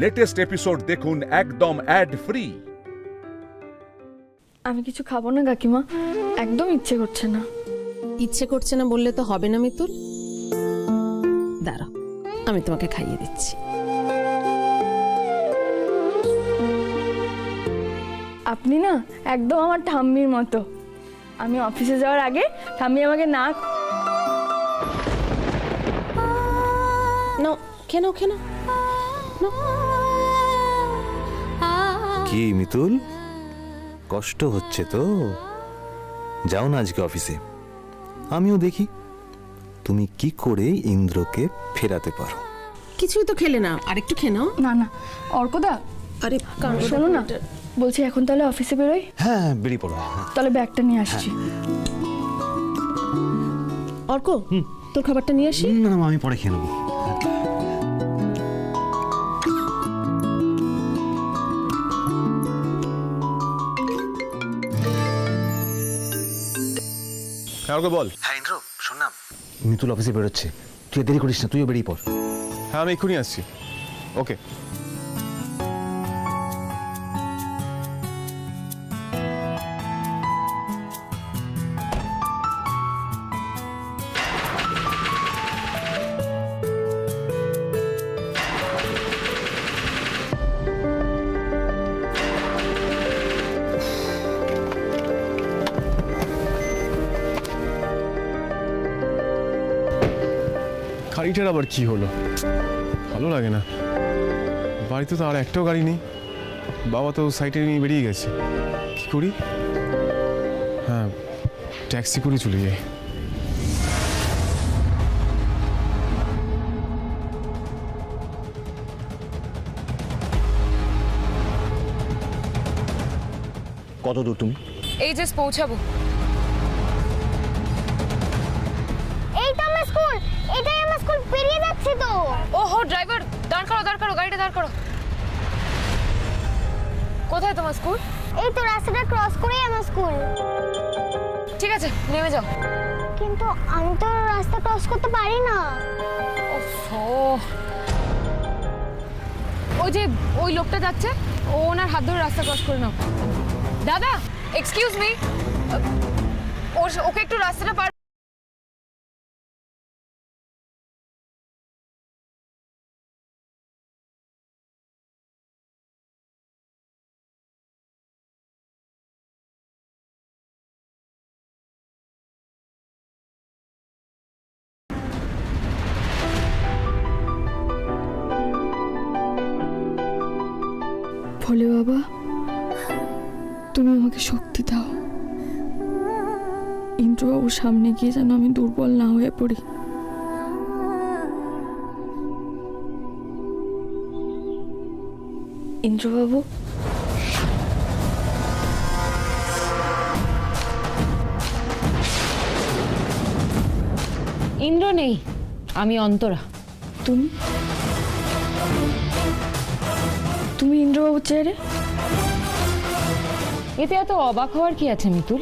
Latest episode দেখুন একদম add free. আমি কিছু খাবো না কাকিমা, একদম ইচ্ছে করছে না। ইচ্ছে করছে না বললে তো হবে না মিতুল, দাঁড়াও আমি তোমাকে খাইয়ে দিচ্ছি। আপনি না একদম আমার ঠাম্মির মতো। আমি অফিসে যাওয়ার আগে ঠাম্মি আমাকে না কেন কেন কি মিতুল, কষ্ট হচ্ছে তো? যাও না আজকে অফিসে, আমিও দেখি তুমি কি করে ইন্দ্রকে ফেরাতে পারো। কিছুই তো খেলে না, আরেকটু খেয়ে নাও। না না অর্কদা, আরে শোনো না, বলছি এখন তাহলে অফিসে বেরোই। হ্যাঁ বেরিয়ে পড়ো। তাহলে ব্যাগটা নিয়ে আসছি। অর্ক, তোর খাবারটা নিয়ে আসি। না না আমি পরে খেয়ে নেবো। কাউকে বল। হ্যাঁ ইন্দ্র শোন না, মিতুল অফিসে বেরোচ্ছে, তুই দেরি করিস না, তুইও বেরিয়ে পড়। হ্যাঁ আমি এক্ষুনি আসছি। ওকে। গাড়িটার আবার কি হলো? ভালো লাগে না। বাড়িতে তো আর একটাও গাড়ি নেই, বাবা তো সাইটে নিয়ে বেরিয়ে গেছে। কি করি? হ্যাঁ ট্যাক্সি করে চলে যাই। কত দূর তুমি? এই জাস্ট পৌঁছাবো। এই তো আমার স্কুল, এটাই আমার স্কুল, পেরিয়ে যাচ্ছি তো। ওহো ড্রাইভার, দাঁড় করো গাড়িটা দাঁড় করো। কোথায় তোমার স্কুল? এই তো রাস্তাটা ক্রস করেই আমার স্কুল। ঠিক আছে নেমে যাও। কিন্তু আমি তো রাস্তা ক্রস করতে পারি না। ওফো, ওই যে ওই লোকটা যাচ্ছে, ও ওনার হাত ধরে রাস্তা ক্রস করে নাও। দাদা এক্সকিউজ মি, ওকে একটু রাস্তাটা পার। ভোলে বাবা, তুমি আমাকে শক্তি দাও। ইন্দ্রবাবুর সামনে গিয়ে যেন আমি দুর্বল না হয়ে পড়ি। ইন্দ্রবাবু, ইন্দ্র নেই, আমি অন্তরা। তুমি তুমি ইন্দ্রবাবুর চেহারে? এতে এত অবাক হওয়ার কি আছে মিতুল?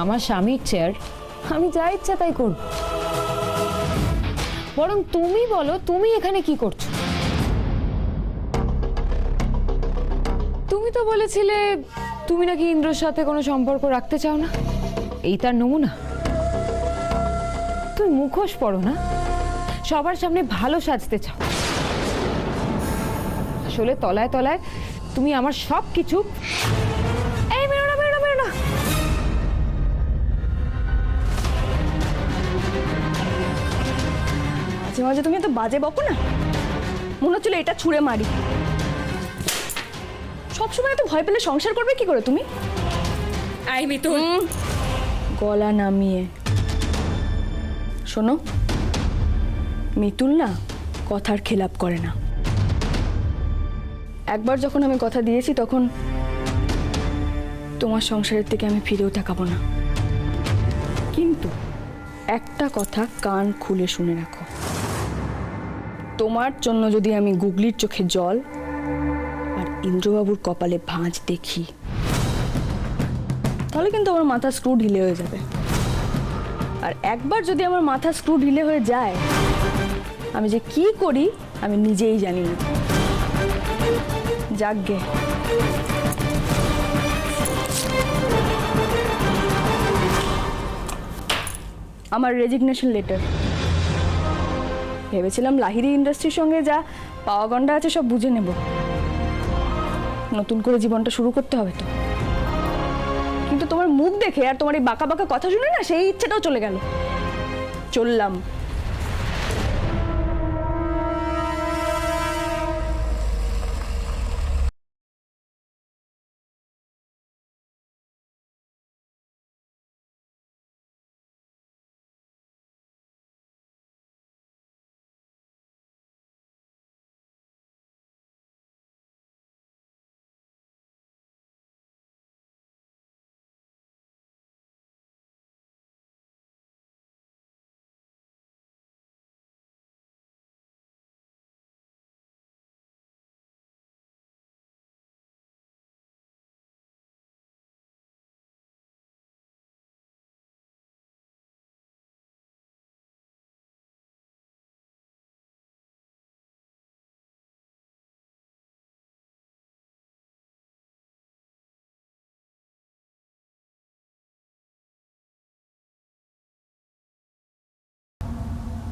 আমার স্বামীর চেয়ার, আমি যা ইচ্ছা তাই করব। বরং তুমি বলো, তুমি এখানে কি করছো? তুমি তো বলেছিলে তুমি নাকি ইন্দ্রর সাথে কোনো সম্পর্ক রাখতে চাও না, এই তার নমুনা। তুমি মুখোশ পরো না, সবার সামনে ভালো সাজতে চাও। আসলে তলায় তলায় তুমি আমার সব কিছু। এই মেরো না মেরো না মেরো না। মাঝে মাঝে তুমি এত বাজে বকো না, মনে হচ্ছিল এটা ছুঁড়ে মারি। সবসময় এত ভয় পেলে সংসার করবে কি করে তুমি? আই মিতুল, গলা নামিয়ে শোনো, মিতুল না কথার খেলাপ করে না। একবার যখন আমি কথা দিয়েছি তখন তোমার সংসারের থেকে আমি ফিরেও তাকাবো না। কিন্তু একটা কথা কান খুলে শুনে রাখো, তোমার জন্য যদি আমি গুগলির চোখে জল আর ইন্দ্রবাবুর কপালে ভাঁজ দেখি, তাহলে কিন্তু আমার মাথা স্ক্রু ঢিলে হয়ে যাবে। আর একবার যদি আমার মাথা স্ক্রু ঢিলে হয়ে যায়, আমি যে কি করি আমি নিজেই জানি না। যাকগে, আমার রেজিগনেশন লেটার। ভেবেছিলাম লাহিড়ী ইন্ডাস্ট্রির সঙ্গে যা পাওয়া গন্ডা আছে সব বুঝে নেব, নতুন করে জীবনটা শুরু করতে হবে তো। কিন্তু তোমার মুখ দেখে আর তোমার এই বাঁকা বাঁকা কথা শুনে না সেই ইচ্ছেটাও চলে গেল। চললাম।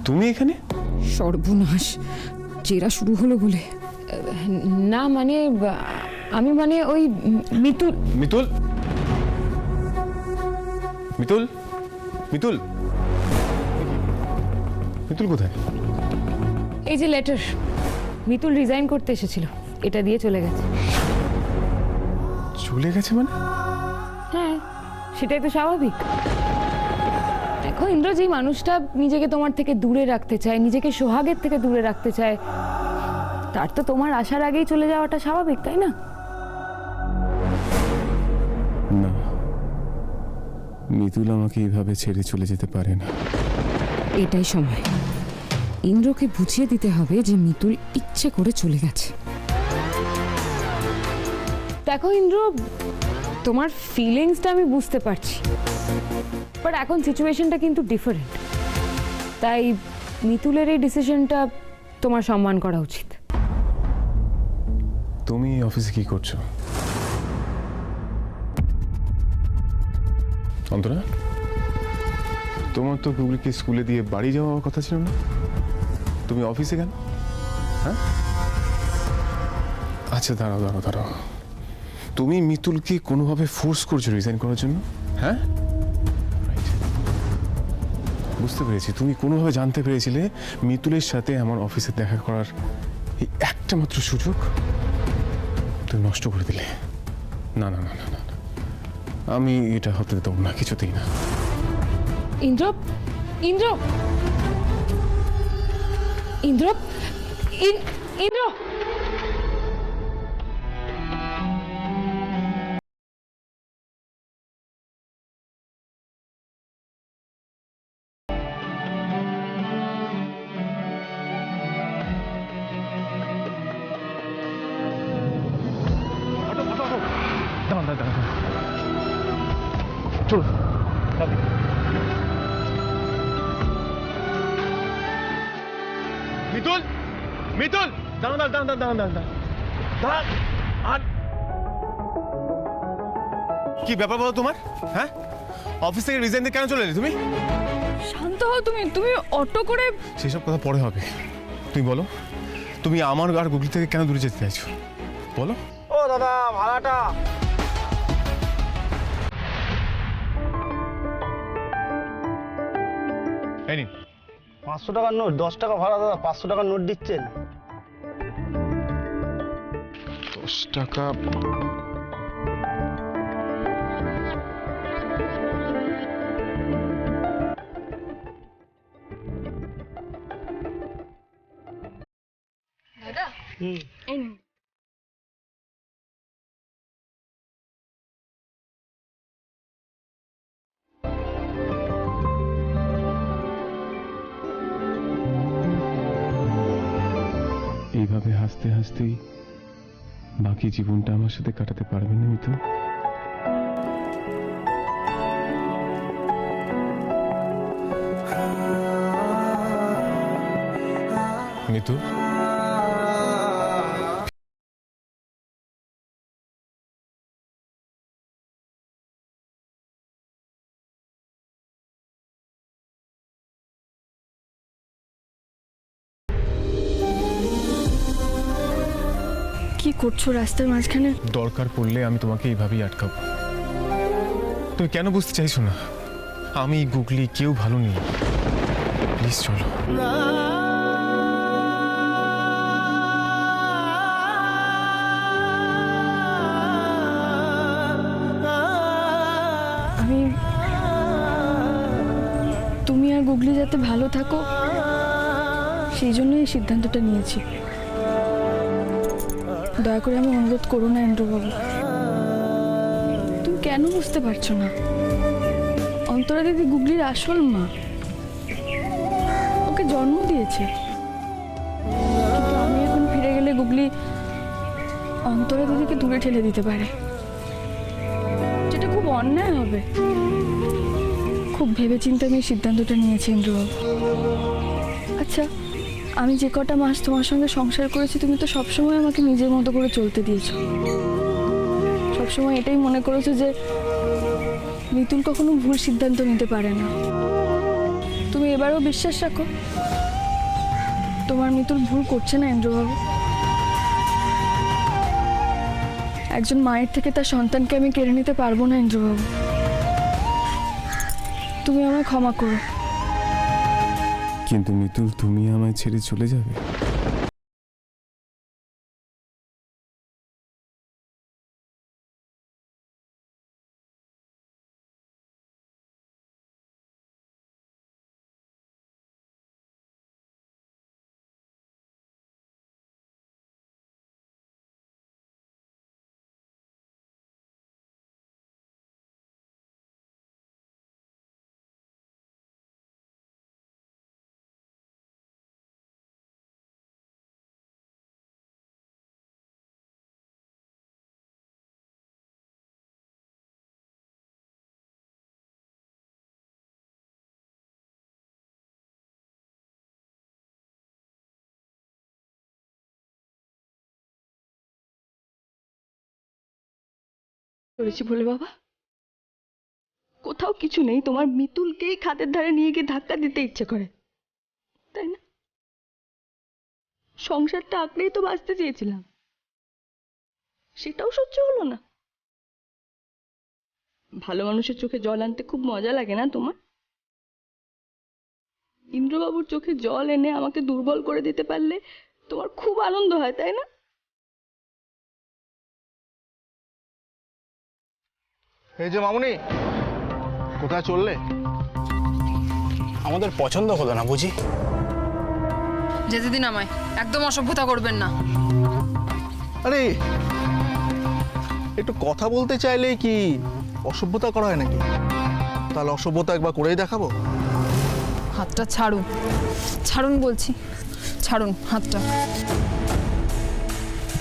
তুমি এখানে? সর্বনাশ, জেরা শুরু হলো বলে। না মানে আমি মানে ওই মিতুল। মিতুল, মিতুল, মিতুল, মিতুল কোথায়? এই যে লেটার, মিতুল রিজাইন করতে এসেছিল, এটা দিয়ে চলে গেছে। চলে গেছে মানে? হ্যাঁ, সেটাই তো স্বাভাবিক। দেখো ইন্দ্র, যেই মানুষটা নিজেকে তোমার থেকে দূরে রাখতে চায়, নিজেকে সোহাগের থেকে দূরে রাখতে চায়, তার তো তোমার আসার আগেই চলে যাওয়াটা স্বাভাবিক, তাই না? না, মিতুল আমাকে এইভাবে ছেড়ে চলে যেতে পারে না। এটাই সময় ইন্দ্রকে বুঝিয়ে দিতে হবে যে মিতুল ইচ্ছে করে চলে গেছে। দেখো ইন্দ্র, তোমার ফিলিংসটা আমি বুঝতে পারছি, বাট এখন সিচুয়েশনটা কিন্তু ডিফারেন্ট। তাই মিতুলের এই ডিসিশনটা তোমার সম্মান করা উচিত। তুমি অফিসে কি করছো? অন্তরা, তোমার তো গুগলিকে স্কুলে দিয়ে বাড়ি যাওয়ার কথা ছিল না, তুমি অফিসে কেন? হ্যাঁ, আচ্ছা দাঁড়াও দাঁড়াও দাঁড়াও, তুমি মিতুলকে কোনোভাবে ফোর্স করছো রিজাইন করার জন্য? হ্যাঁ, বুঝতে পেরেছি। তুমি কোনোভাবে জানতে পেরেছিলে মিতুলের সাথে আমার অফিসে দেখা করার এই একটা মাত্র সুযোগ তুমি নষ্ট করে দিলে। না না না না না, আমি এটা হতে দেবো না, কিছুতেই না। ইন্দ্র, ইন্দ্র, ইন্দ্র, ইন্দ্র, চলো মিতুল, মিতুল, দাঁড়ান দাঁড়ান দাঁড়ান দাঁড়ান দাঁড়ান দাঁড়ান। আর কি ব্যাপার বলো তোমার? হ্যাঁ, অফিস থেকে রিজাইন দিয়ে কেন চলে এলে তুমি? শান্ত হও তুমি। তুমি অটো করে। সেসব কথা পরে হবে। তুমি বলো, তুমি আমার আর গুগলি থেকে কেন দূরে যেতে চাইছো বলো? ও দাদা, ভাড়াটা। এই নিন। 500 টাকার নোট, 10 টাকা ভাড়া দাদা, 500 টাকার নোট দিচ্ছেন? 10 টাকা। দাদা, এই নিন। এইভাবে হাসতে হাসতেই বাকি জীবনটা আমার সাথে কাটাতে পারবে না মিতু? মিতু, কি করছো রাস্তার মাঝখানে? দরকার পড়লে আমি তোমাকে এইভাবেই আটকাবো। তুমি কেন বুঝতে চাইছো না? আমি গুগলি কেউ ভালো নেই। প্লিজ চলো। আমি তুমি আর গুগলি যাতে ভালো থাকো সেই জন্যই এই সিদ্ধান্তটা নিয়েছি। দয়া করে আমি অনুরোধ করো না ইন্দ্রবাবু। তুমি কেন বুঝতে পারছো না? অন্তরা দিদি গুগলির আসল মা, ওকে জন্ম দিয়েছে। কিন্তু আমি এখন ফিরে গেলে গুগলি অন্তরা দিদিকে দূরে ঠেলে দিতে পারে, যেটা খুব অন্যায় হবে। খুব ভেবেচিন্তে আমি এই সিদ্ধান্তটা নিয়েছি ইন্দ্রবাবু। আচ্ছা, আমি যে কটা মাস তোমার সঙ্গে সংসার করেছি তুমি তো সবসময় আমাকে নিজের মতো করে চলতে দিয়েছো। সবসময় এটাই মনে করেছো যে মিতুল কখনো ভুল সিদ্ধান্ত নিতে পারে না। তুমি এবারও বিশ্বাস রাখো তোমার মিতুল ভুল করছে না ইন্দ্রবাবু। একজন মায়ের থেকে তার সন্তানকে আমি কেড়ে নিতে পারবো না ইন্দ্রবাবু। তুমি আমায় ক্ষমা করো। কিন্তু মিতুল, তুমি আমায় ছেড়ে চলে যাবে? করেছি বলে বাবা, কোথাও কিছু নেই। তোমার মিতুলকেই খাদের ধারে নিয়ে গিয়ে ধাক্কা দিতে ইচ্ছে করে, তাই না? সংসারটা আঁকড়েই তো বাঁচতে চেয়েছিলাম, সেটাও সহ্য হলো না। ভালো মানুষের চোখে জল আনতে খুব মজা লাগে না তোমার? ইন্দ্রবাবুর চোখে জল এনে আমাকে দুর্বল করে দিতে পারলে তোমার খুব আনন্দ হয়, তাই না? এই যে মামুনি, কোথায় চললে? আমাদের পছন্দ হলো না বুঝি? যেতে দিন আমায়, একদম অসভ্যতা করবেন না। আরে একটু কথা বলতে চাইলেই কি অসভ্যতা করা হয় নাকি? তাহলে অসভ্যতা একবার করেই দেখাবো। হাতটা ছাড়ুন, ছাড়ুন বলছি, ছাড়ুন হাতটা।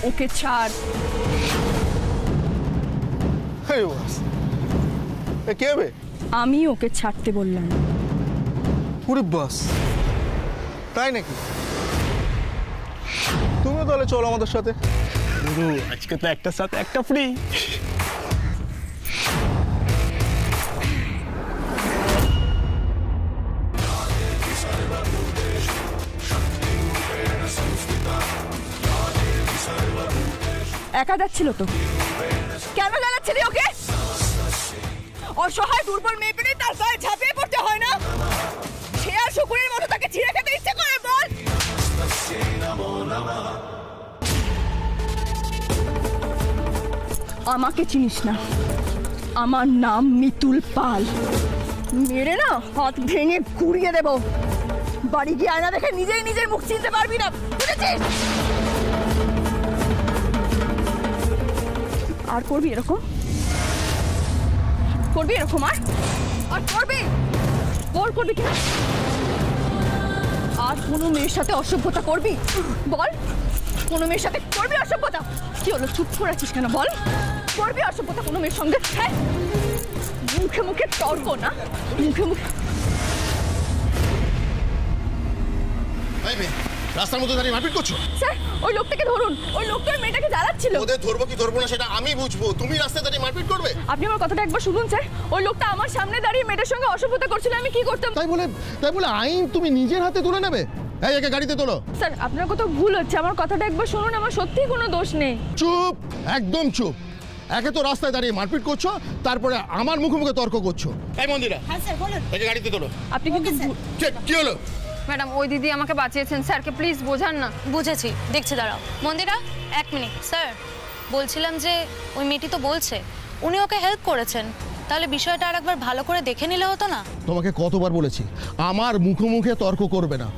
ওকে ছাড়। কে হবে? আমি ওকে ছাড়তে বললাম। পুরি বাস, তাই নাকি? তুমিও তাহলে চলো আমাদের সাথে। গুরু, আজকে তো একটার সাথে একটা ফ্রি। একা যাচ্ছিল তো, কেন জানাচ্ছিলি ওকে? অসহায় দুর্বল মেয়ে পেলে তার গায়ে ঝাঁপিয়ে পড়তে হয় না? সে আর শুকুরের মতো তাকে ছিঁড়ে খেতে ইচ্ছে করে, বল? আমাকে চিনিস না, আমার নাম মিতুল পাল। মেরে না হাত ভেঙে ঘুরিয়ে দেব। বাড়ি গিয়ে আয়না দেখে নিজেই নিজের মুখ চিনতে পারবি না, বুঝেছিস? আর করবি এরকম? করবি এরকম? আর করবি? বল, করবি কিনা? আর কোনো মেয়ের সাথে অসভ্যতা করবি? বল, কোনো মেয়ের সাথে করবি অসভ্যতা? কি হলো, চুপ করে আছিস কেন? বল, করবি অসভ্যতা কোনো মেয়ের সঙ্গে? হ্যাঁ, মুখে মুখে তর্ক না, মুখে মুখে। রাস্তার মধ্যে দাঁড়িয়ে মারপিট করছো? স্যার, ওই লোকটাকে ধরুন। ওই লোকটা ওই মেয়েটাকে জ্বালাচ্ছিল। ওদের ধরবো কি ধরবো না সেটা আমি বুঝবো, তুমি রাস্তায় দাঁড়িয়ে মারপিট করবে? আপনি আমার কথাটা একবার শুনুন স্যার। ওই লোকটা আমার সামনে দাঁড়িয়ে মেয়েটার সঙ্গে অসভ্যতা করছিল, আমি কি করতাম? তাই বলে আইন তুমি নিজের হাতে তুলে নেবে? এই একে গাড়িতে তোলো। স্যার আপনার কোথাও ভুল হচ্ছে, আমার কথাটা একবার শুনুন, আমার সত্যিই কোনো দোষ নেই। চুপ, একদম চুপ। একে তো রাস্তায় দাঁড়িয়ে মারপিট করছো, তারপরে আমার মুখে মুখে তর্ক করছো। এই মন্দিরা, হ্যাঁ স্যার বলুন। একে গাড়িতে তোলো। আপনি কিন্তু কি হলো? ম্যাডাম ওই দিদি আমাকে বাঁচিয়েছেন, স্যারকে প্লিজ বোঝান না। বুঝেছি, দেখছি, দাঁড়াও। মন্দিরা, 1 মিনিট। স্যার, বলছিলাম যে ওই মেয়েটি তো বলছে উনি ওকে হেল্প করেছেন, তাহলে বিষয়টা আর একবার ভালো করে দেখে নিলে হতো না? তোমাকে কতবার বলেছি আমার মুখে মুখে তর্ক করবে না।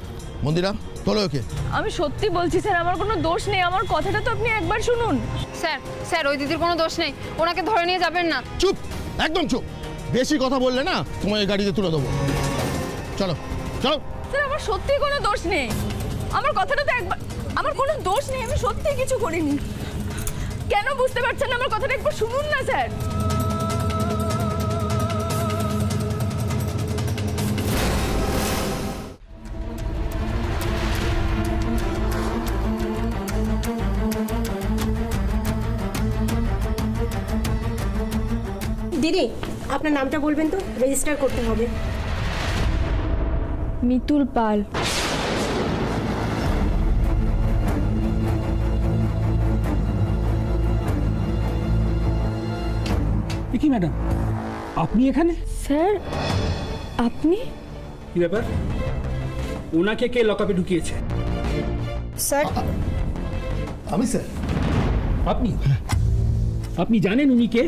মন্দিরা, তোলো ওকে। আমি সত্যি বলছি স্যার, আমার কোনো দোষ নেই, আমার কথাটা তো আপনি একবার শুনুন। স্যার স্যার ওই দিদির কোনো দোষ নেই, ওনাকে ধরে নিয়ে যাবেন না। চুপ, একদম চুপ। বেশি কথা বললে না তোমায় গাড়িতে তুলে দেবো। চলো চলো। স্যার আমার সত্যি কোনো দোষ নেই, আমার কথাটা তো একবার, আমার কোনো দোষ নেই, আমি সত্যি কিছু করিনি। কেন বুঝতে পারছেন না আমার কথাটা, একবার শুনুন না স্যার। দিদি, আপনার নামটা বলবেন তো, রেজিস্টার করতে হবে। মিতুল পাল। কি ম্যাডাম, আপনি এখানে? স্যার আপনি? কি ব্যাপার, ওনাকে কে লকআপে ঢুকিয়েছে? স্যার আমি স্যার। আপনি? আপনি জানেন উনি কে?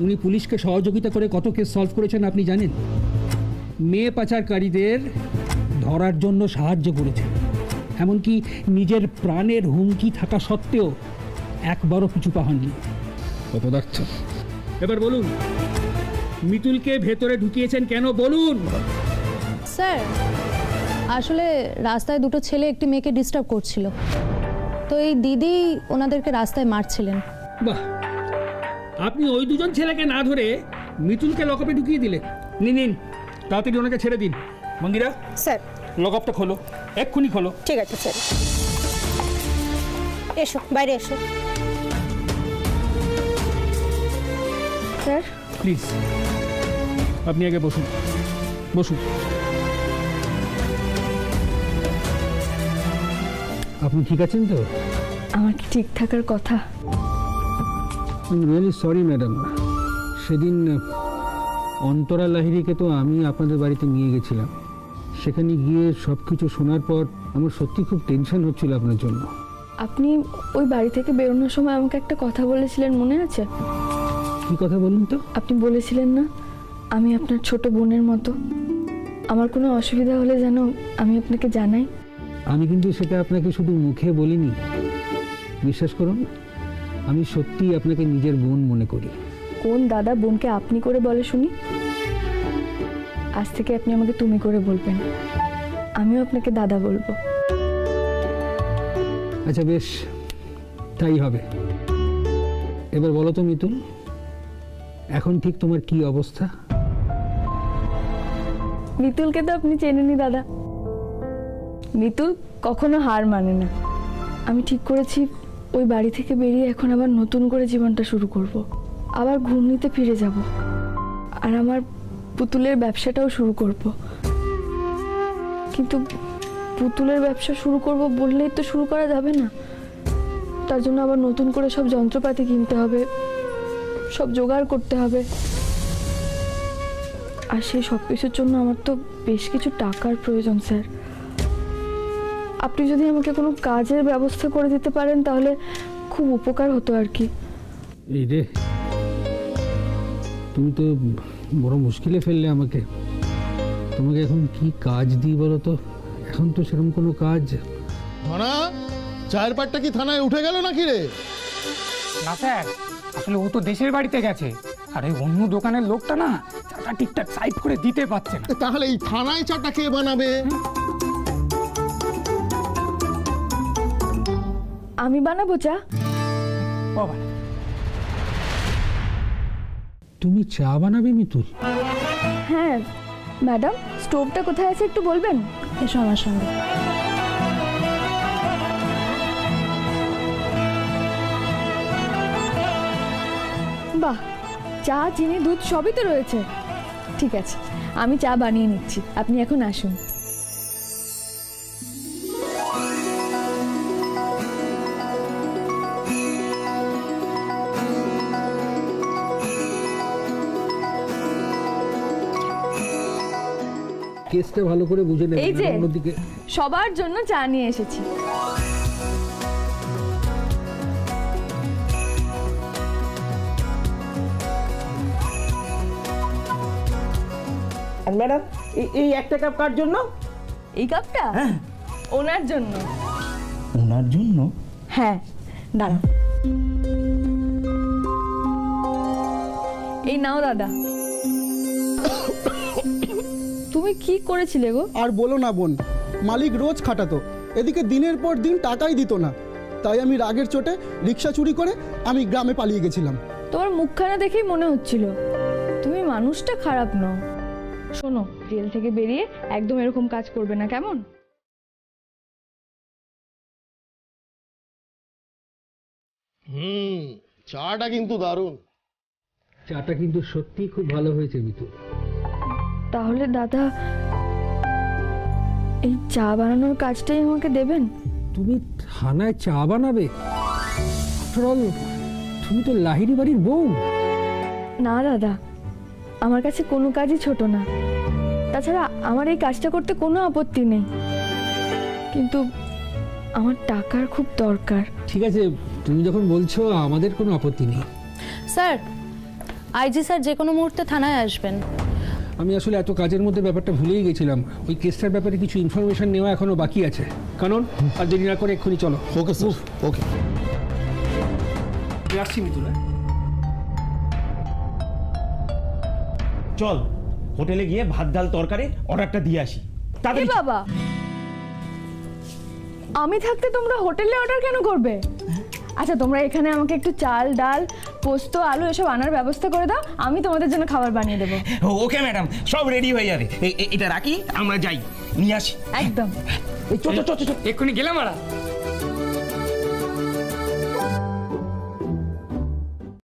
উনি পুলিশকে সহযোগিতা করে কত কেস সলভ করেছেন আপনি জানেন? মেয়ে পাচারকারীদের ধরার জন্য সাহায্য করেছেন, এমনকি নিজের প্রাণের হুমকি থাকা সত্ত্বেও একবারও পিছু পা হননি। অপদার্থ। এবার বলুন, মিতুলকে ভেতরে ঢুকিয়েছেন কেন বলুন? স্যার, আসলে রাস্তায় দুটো ছেলে একটি মেয়েকে ডিস্টার্ব করছিল, তো এই দিদি ওনাদেরকে রাস্তায় মারছিলেন। বাহ, আপনি ওই দুজন ছেলেকে না ধরে মিতুলকে লকআপে ঢুকিয়ে দিলেন। নিন নিন, তাড়াতাড়ি ওনাকে ছেড়ে দিন। মন্দিরা স্যার, লকআপটা খোলো, এক্ষুনি খোলো। ঠিক আছে স্যার। এসো, বাইরে এসো। স্যার প্লিজ আপনি আগে বসুন, বসুন। আপনি ঠিক আছেন তো? আমার কি ঠিক থাকার কথা? রিয়েলি সরি ম্যাডাম, সেদিন অন্তরা লাহিড়িকে তো আমি আপনাদের বাড়িতে নিয়ে গেছিলাম। সেখানে গিয়ে সব কিছু শোনার পর আমার সত্যি খুব টেনশন হচ্ছিল আপনার জন্য। আপনি ওই বাড়ি থেকে বেরোনোর সময় আমাকে একটা কথা বলেছিলেন, মনে আছে? কি কথা বলুন তো? আপনি বলেছিলেন না আমি আপনার ছোট বোনের মতো, আমার কোনো অসুবিধা হলে যেন আমি আপনাকে জানাই। আমি কিন্তু সেটা আপনাকে শুধু মুখে বলিনি, বিশ্বাস করুন আমি সত্যিই আপনাকে নিজের বোন মনে করি। কোন দাদা বোনকে আপনি করে বলে শুনি? আজ থেকে আপনি আমাকে তুমি করে বলবেন, আমিও আপনাকে দাদা বলবো। আচ্ছা বেশ, তাই হবে। এবার বলো তো মিতুল, এখন ঠিক তোমার কি অবস্থা? মিতুলকে তো আপনি চেনেনই দাদা, মিতুল কখনো হার মানে না। আমি ঠিক করেছি ওই বাড়ি থেকে বেরিয়ে এখন আবার নতুন করে জীবনটা শুরু করব, আবার ঘূর্ণিতে ফিরে যাব, আর আমার পুতুলের ব্যবসাটাও শুরু করব। কিন্তু পুতুলের ব্যবসা শুরু করব বললেই তো শুরু করা যাবে না, তার জন্য আবার নতুন করে সব যন্ত্রপাতি কিনতে হবে, সব জোগাড় করতে হবে, আর সেই সব কিছুর জন্য আমার তো বেশ কিছু টাকার প্রয়োজন। স্যার আপনি যদি আমাকে কোনো কাজের ব্যবস্থা করে দিতে পারেন তাহলে খুব উপকার হতো আর কি। এই রে, তুমি তো বড় মুশকিলে ফেললে আমাকে। তোমাকে এখন কি কাজ দিই বলো তো? এখন তো সেরকম কোনো কাজ। থানা চায়ের পাটটা কি থানায় উঠে গেল নাকি রে? না স্যার, আসলে ও তো দেশের বাড়িতে গেছে, আর এই অন্য দোকানের লোকটা না চাটা ঠিকঠাক সাইড করে দিতে পারছে না। তাহলে এই থানায় চাটা কে বানাবে? আমি বানাবো চা। বাবা, তুমি চা বানাবে মিতুল? হ্যাঁ ম্যাডাম, স্টোভটা কোথায় আছে একটু বলবেন? এসো আমার সঙ্গে। বাহ, চা চিনি দুধ সবই তো রয়েছে। ঠিক আছে, আমি চা বানিয়ে নিচ্ছি, আপনি এখন আসুন। কেসটা ভালো করে বুঝে নেবেন। এই যে অন্যদিকে সবার জন্য চা নিয়ে এসেছি। আর ম্যাডাম এই একটা কাপ কার জন্য? এই কাপটা ওনার জন্য। ওনার জন্য? হ্যাঁ, দাঁড়াও। এই নাও দাদা। তুমি কি করেছিলে গো? আর বলো না বোন, মালিক রোজ খাটাতো, এদিকে দিনের পর দিন টাকাই দিত না। তাই আমি রাগের চোটে রিক্সা চুরি করে আমি গ্রামে পালিয়ে গেছিলাম। তোমার মুখখানা দেখেই মনে হচ্ছিল তুমি মানুষটা খারাপ নও। শোনো, জেল থেকে বেরিয়ে একদম এরকম কাজ করবে না, কেমন? চাটা কিন্তু দারুণ। চাটা কিন্তু সত্যি খুব ভালো হয়েছে মিতু। তাহলে দাদা এই চা বানানোর কাজটাই আমাকে দেবেন? তুমি থানায় চা বানাবে? আফটার অল তুমি তো লাহিড়ী বাড়ির বউ। না দাদা, আমার কাছে কোনো কাজই ছোট না। তাছাড়া আমার এই কাজটা করতে কোনো আপত্তি নেই, কিন্তু আমার টাকার খুব দরকার। ঠিক আছে, তুমি যখন বলছো আমাদের কোনো আপত্তি নেই। স্যার, আইজি স্যার যে কোনো মুহূর্তে থানায় আসবেন। আমি আসলে এত কাজের মধ্যে ব্যাপারটা ভুলেই গেছিলাম। ওই কেসটার ব্যাপারে কিছু ইনফরমেশন নেওয়া এখনো বাকি আছে। কারণ আর দেরি না করে এক্ষুনি চলো। ওকে স্যার, ওকে। আসছি মিতুল। চল হোটেলে গিয়ে ভাত ডাল তরকারি অর্ডারটা দিয়ে আসি। এ বাবা, আমি থাকতে তোমরা হোটেলে অর্ডার কেন করবে? আচ্ছা, তোমরা এখানে আমাকে একটু চাল, ডাল, পোস্ত, আলু এসব আনার ব্যবস্থা করে দাও, আমি তোমাদের জন্য খাবার বানিয়ে দেবো। ওকে ম্যাডাম, সব রেডি হয়ে যাবে। এটা রাখি, আমরা যাই, নিয়ে আসি। একদম। এক্ষুনি গেলাম।